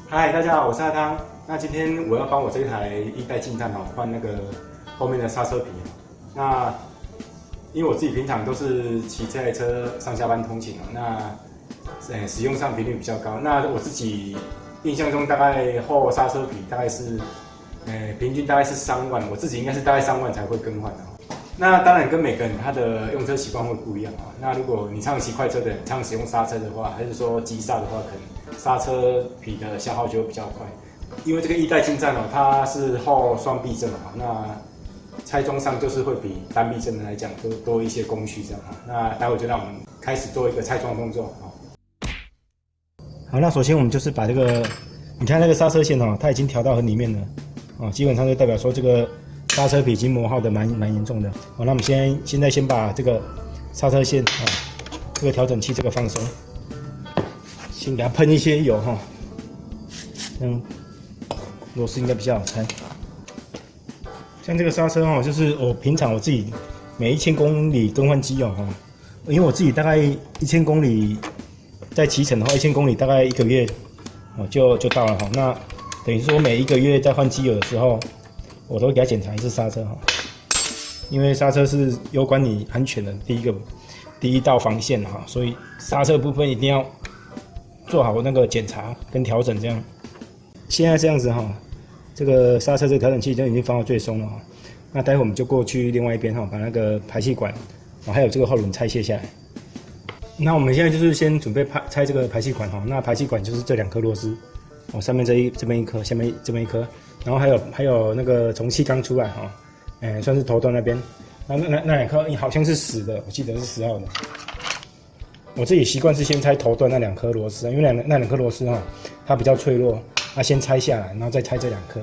嗨，大家好，我是阿汤。那今天我要帮我这台一代进站换那个后面的刹车皮。那因为我自己平常都是骑这台车上下班通勤那使用上频率比较高。那我自己印象中大概后刹车皮大概是平均大概是3万，我自己应该是大概3万才会更换那当然跟每个人他的用车习惯会不一样那如果你常骑快车的人，常使用刹车的话，还是说急刹的话，可能刹车皮的消耗就会比较快。因为这个一代进站它是后双避震那拆装上就是会比单避震的来讲多一些工序这样那待会就让我们开始做一个拆装动作好，那首先我们就是把这个，你看那个刹车线它已经调到很里面了基本上就代表说这个刹车皮已经磨耗的蛮严重的那我们现在先把这个刹车线这个调整器这个放松，先给它喷一些油螺丝应该比较好拆。像这个刹车就是我平常我自己每1000公里更换机因为我自己大概1000公里在骑乘的话，1000公里大概1个月就到了那等于说每1个月在换机油的时候，我都会给它检查一次刹车因为刹车是攸关你安全的第一道防线所以刹车部分一定要做好那个检查跟调整这样。现在这样子这个刹车这个调整器就已经放到最松了那待会我们就过去另外一边把那个排气管还有这个后轮拆卸下来。那我们现在就是先准备拆这个排气管那排气管就是这2颗螺丝上面这边一颗，下面这边一颗，然后还有那个从气缸出来算是头段那边，那2颗好像是10的，我记得是10号的。我自己习惯是先拆头段那2颗螺丝因为那2颗螺丝它比较脆弱，先拆下来，然后再拆这2颗。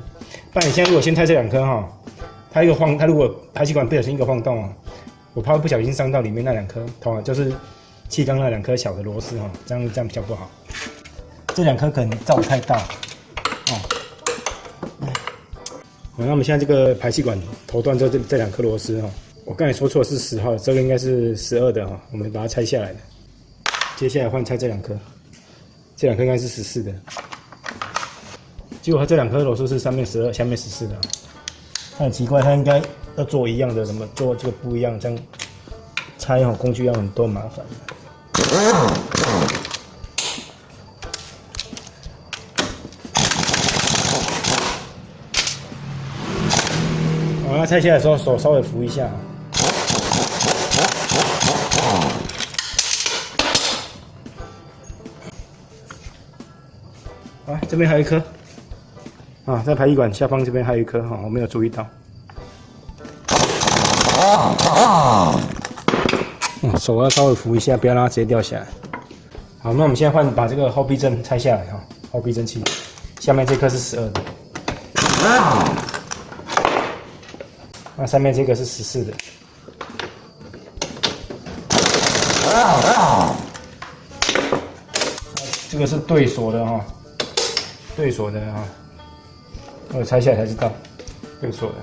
不然你现在如果先拆这2颗它如果排气管不小心一个晃动我怕不小心伤到里面那2颗就是气缸那2颗小的螺丝这样比较不好。这2颗可能照不太到那我们现在这个排气管头段这2颗螺丝我刚才说错是10号，这个应该是12的我们把它拆下来了。接下来换拆这2颗，这2颗应该是14的。结果它这2颗螺丝是上面12，下面14的它很奇怪，它应该要做一样的，怎么做这个不一样？这样拆工具要很多麻烦。那拆下来的时候手稍微扶一下这边还有一颗在排气管下方这边还有一颗我没有注意到手要稍微扶一下，不要让它直接掉下来。好，那我们现在把这个后避震拆下来后避震器下面这颗是12的那上面这个是14的这个是对锁的我拆下来才知道对锁的，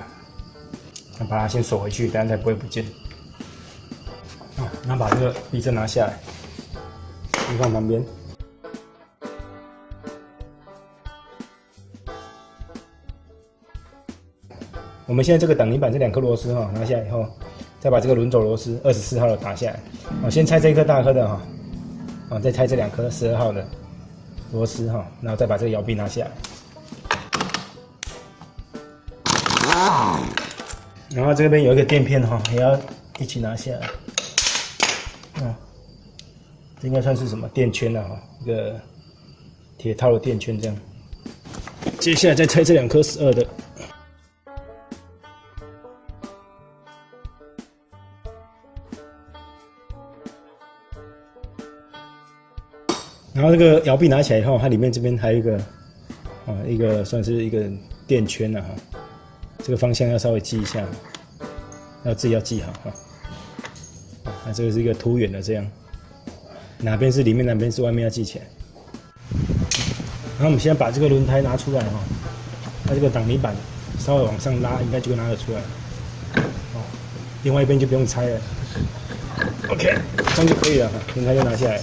那把它先锁回去，等下才不会不见那把这个避震拿下来放旁边。我们现在这个挡泥板这2颗螺丝拿下来以后，再把这个轮轴螺丝24号的打下来先拆这一颗大颗的再拆这2颗12号的螺丝然后再把这个摇臂拿下来然后这边有一个垫片也要一起拿下来这应该算是什么垫圈一个铁套的垫圈这样。接下来再拆这2颗12的然后这个摇臂拿起来以后，它里面这边还有一个算是一个垫圈这个方向要稍微记一下，自己要记好这个是一个凸圆的这样，哪边是里面，哪边是外面要记起来。然后我们现在把这个轮胎拿出来它这个挡泥板稍微往上拉，应该就拿得出来另外一边就不用拆了。OK， 这样就可以了轮胎就拿下来。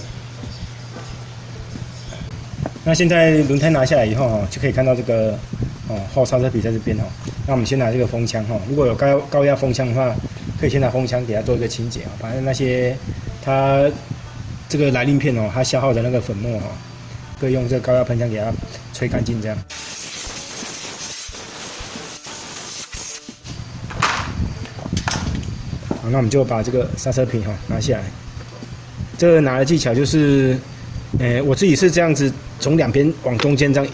那现在轮胎拿下来以后就可以看到这个后刹车皮在这边那我们先拿这个风枪如果有高压风枪的话，可以先拿风枪给它做一个清洁把那些它这个来鳞片它消耗的那个粉末可以用这个高压喷枪给它吹干净这样。好，那我们就把这个刹车皮拿下来。这个拿的技巧就是，我自己是这样子，从两边往中间这样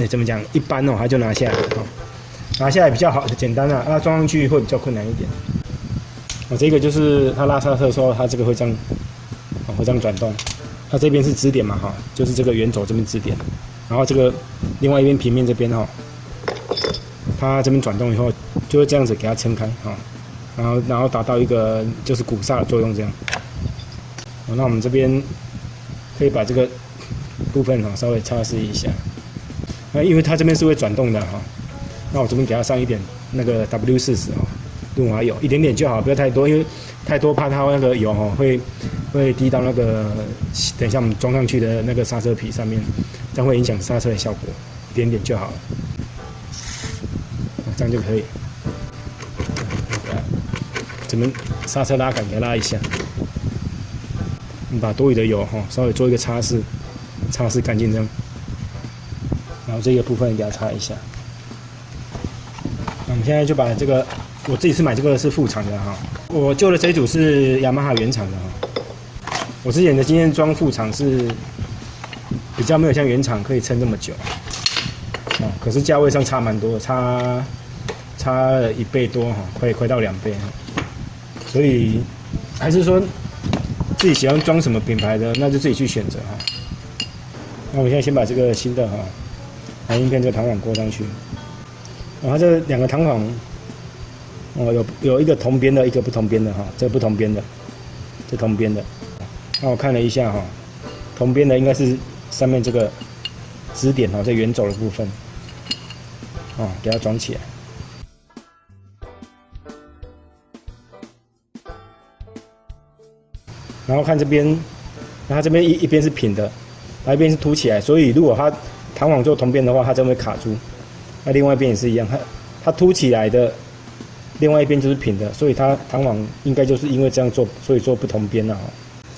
怎么讲？一般它就拿下来拿下来比较好，简单装上去会比较困难一点。这个就是它拉刹车的时候，它这个会这样，会这样转动。它这边是支点嘛就是这个圆轴这边支点，然后这个另外一边平面这边它这边转动以后，就会这样子给它撑开然后达到一个就是鼓刹的作用这样。那我们这边可以把这个部分稍微擦拭一下。那因为它这边是会转动的那我这边给它上一点那个 W40润滑油，一点点就好，不要太多，因为太多怕它那个油会滴到那个等一下我们装上去的那个刹车皮上面，这样会影响刹车的效果，一点点就好了。这样就可以。咱们刹车拉杆给它拉一下，我们把多余的油稍微做一个擦拭干净这样，然后这个部分给它擦一下。那我们现在就把这个，我自己是买这个是副厂的我旧的这一组是雅马哈原厂的我之前的经验装副厂是比较没有像原厂可以撑这么久可是价位上差蛮多，差了1倍多快到2倍所以还是说自己喜欢装什么品牌的，那就自己去选择那我们现在先把这个新的来鳞片这个弹簧勾上去，它这2个弹簧有一个同边的，一个不同边的这不同边的，这同边的。那我看了一下同边的应该是上面这个支点这圆轴的部分给它装起来。然后看这边，它这边一边是平的，它一边是凸起来，所以如果它弹簧做同边的话，它就会卡住。那另外一边也是一样，它凸起来的，另外一边就是平的，所以它弹簧应该就是因为这样做，所以做不同边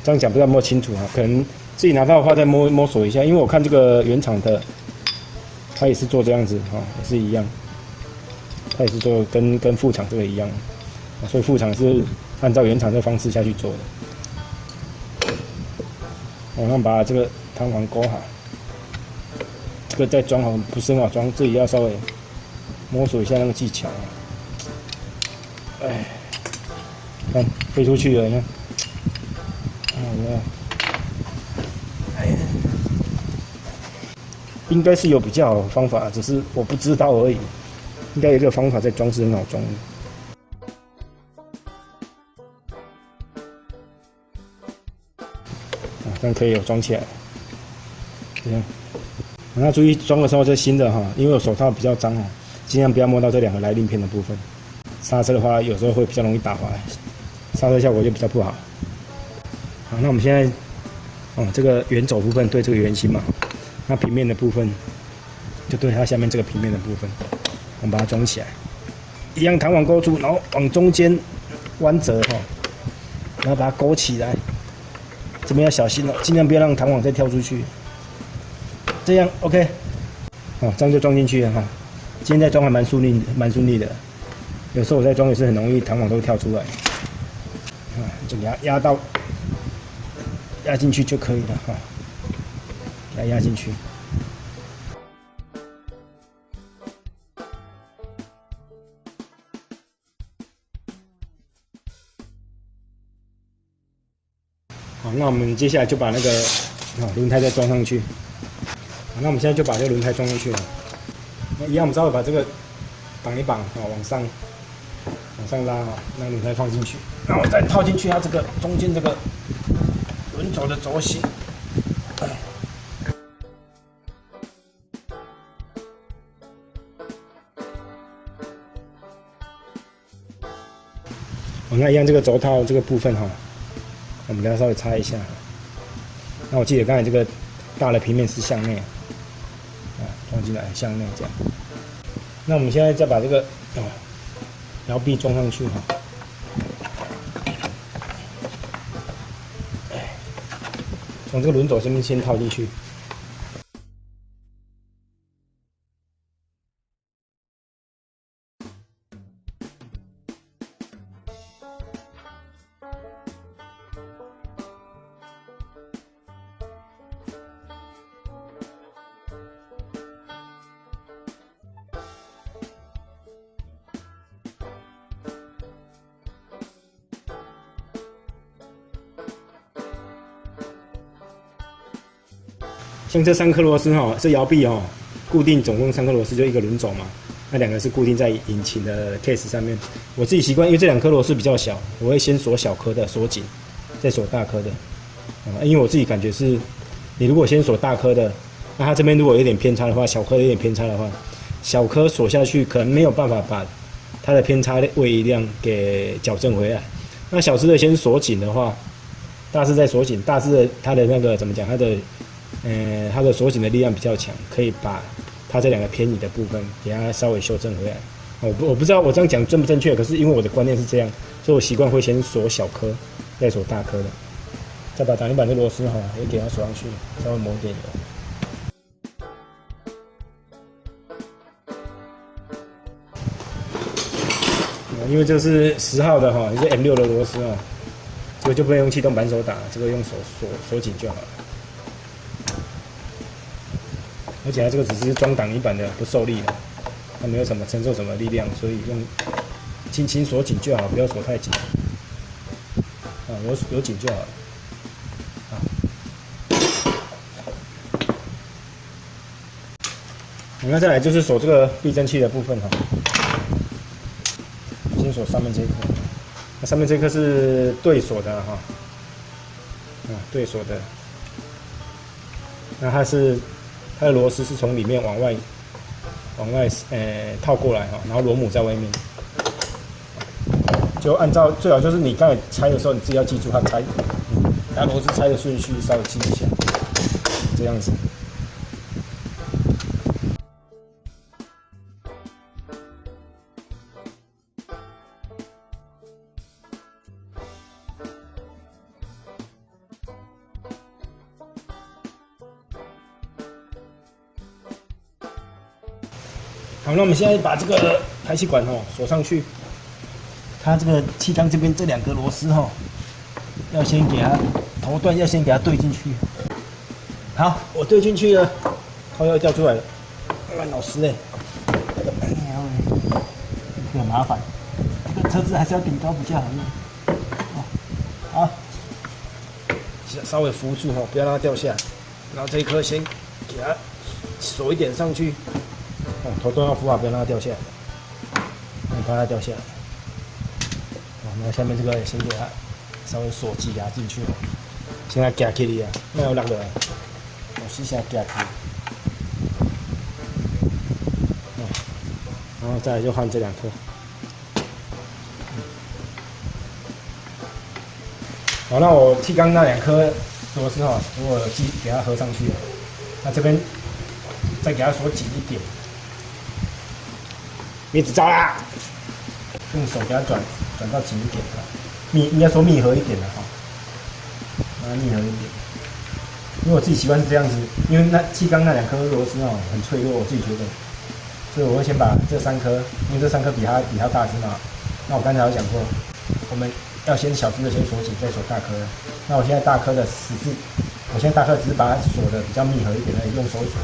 这样讲不知道有没有清楚可能自己拿到的话再摸索一下，因为我看这个原厂的，它也是做这样子也是一样，它也是做跟副厂这个一样，所以副厂是按照原厂这个方式下去做的。然后把这个弹簧勾好，这个再装好不是很好装，自己要稍微摸索一下那个技巧看飞出去了，你看，应该是有比较好的方法，只是我不知道而已。应该有一个方法在装是很好装的。这样可以有装起来，这样。那注意装的时候，这新的因为我手套比较脏尽量不要摸到这2个来鳞片的部分。刹车的话，有时候会比较容易打滑，刹车效果就比较不好。好，那我们现在这个圆轴部分对这个圆心嘛，那平面的部分就对它下面这个平面的部分，我们把它装起来，一样弹簧勾住，然后往中间弯折然后把它勾起来。这边要小心尽量不要让弹簧再跳出去。这样 OK， 这样就装进去了今天在装还蛮顺利的。有时候我在装也是很容易弹簧都跳出来，就给它压进去就可以了给它压进去。好，那我们接下来就把那个轮胎再装上去。好，那我们现在就把这个轮胎装上去了。那一样，我们稍微把这个绑一绑往上拉那轮胎放进去，然后再套进去它这个中间这个轮轴的轴心。那一样这个轴套这个部分我们给它稍微擦一下。那我记得刚才这个大的平面是向内，装进来向内这样。那我们现在再把这个摇臂装上去哈。从这个轮轴这边先套进去。像这3颗螺丝哈，这摇臂哈，固定总共3颗螺丝就一个轮轴嘛，那2个是固定在引擎的 case 上面。我自己习惯，因为这2颗螺丝比较小，我会先锁小颗的锁紧，再锁大颗的。因为我自己感觉是，你如果先锁大颗的，那它这边如果有点偏差的话，小颗有点偏差的话，小颗锁下去可能没有办法把它的偏差位移量给矫正回来。那小只的先锁紧的话，大只再锁紧，大只的它的那个怎么讲，它的锁紧的力量比较强，可以把它这2个偏移的部分给它稍微修正回来。我不知道我这样讲正不正确，可是因为我的观念是这样，所以我习惯会先锁小颗，再锁大颗的，再把挡泥板的螺丝也给它锁上去，稍微抹点油。因为这是10号的也是 M6 的螺丝这个就不能用气动扳手打，这个用手锁紧就好了。而且它这个只是装挡泥板的，不受力的，它没有什么承受什么力量，所以用轻轻锁紧就好，不要锁太紧。有紧就好了。那再来就是锁这个避震器的部分先锁上面这一颗，那上面这颗是对锁的对锁的。那它的螺丝是从里面往外套过来然后螺母在外面。就按照最好就是你刚才拆的时候，你自己要记住它螺丝拆的顺序，稍微记一下，这样子。好，那我们现在把这个排气管锁上去。它这个气缸这边这2个螺丝要先给它头段要先给它对进去。好，我对进去了，头要掉出来了。老师嘞，很麻烦，这个车子还是要顶高比较好用。好，稍微扶住不要让它掉下来。然后这一颗先给它锁一点上去。头都要扶好，不要让它掉下来。怕它掉下来。那下面这个先给它稍微锁挤压进去。现在夹起来啊，没有落落来。我试下夹起。然后再来就换这2颗。好，那我气缸那2颗螺丝如果给它合上去了，那这边再给它锁紧一点。别指招啦，用手给它转到紧一点应该说密合一点的让它密合一点。因为我自己习惯是这样子，因为那气缸那2颗螺丝很脆弱，我自己觉得，所以我会先把这3颗，因为这3颗比它大只嘛。那我刚才有讲过，我们要先小只的先锁紧，再锁大颗的。那我现在大颗的我现在大颗只是把它锁的比较密合一点而已，用手锁，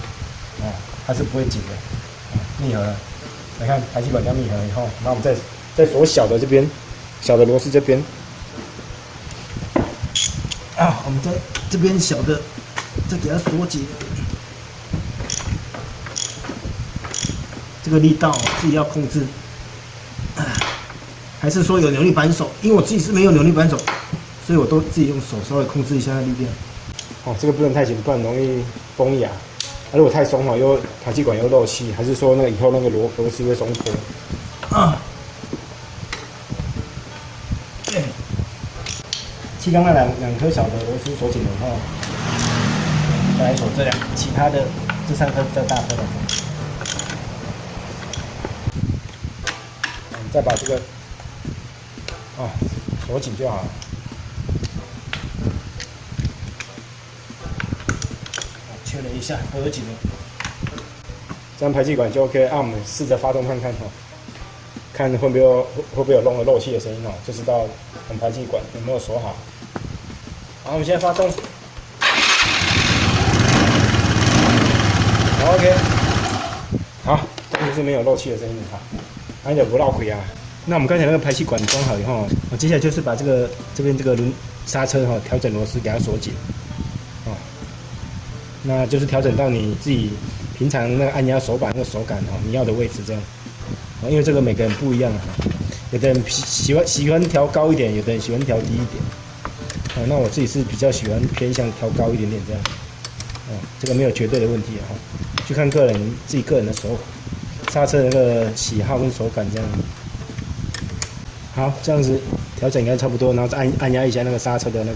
它是不会紧的，密合了。来看排气管这样密合以后，那我们再锁小的这边，小的螺丝这边。我们在这边小的再给它锁紧。这个力道自己要控制。还是说有扭力扳手？因为我自己是没有扭力扳手，所以我都自己用手稍微控制一下力量。这个不能太紧，不然容易崩牙。如果太松又排气管又漏气，还是说那个以后那个螺丝会松脱。气缸那两颗小的螺丝锁紧了以后，再再来锁其他的这3颗比较大颗的。再把这个锁紧就好了。确认一下合紧了，这样排气管就 OK。我们试着发动看看看会不会有漏气的声音就知道我们排气管有没有锁好。好，我们现在发动。好 OK， 好，这就是没有漏气的声音了还有不绕亏啊。那我们刚才那个排气管装好以后，接下来就是把这边这个刹车调整螺丝给它锁紧。那就是调整到你自己平常那个按压手把那个手感你要的位置这样。因为这个每个人不一样有的人喜欢调高一点，有的人喜欢调低一点。那我自己是比较喜欢偏向调高一点点这样。这个没有绝对的问题就看自己个人的刹车的那个喜好跟手感这样。好，这样子调整应该差不多，然后再按压一下那个刹车的那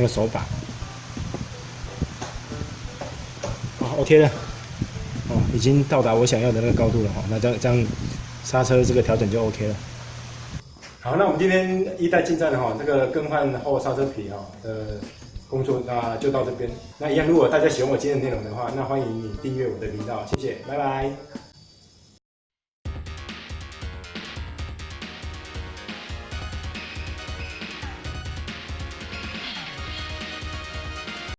个手把。好 ，OK 了。已经到达我想要的那个高度了那这样刹车这个调整就 OK 了。好，那我们今天1代进站这个更换后刹车皮的工作就到这边。那一样，如果大家喜欢我今天的内容的话，那欢迎你订阅我的频道，谢谢，拜拜。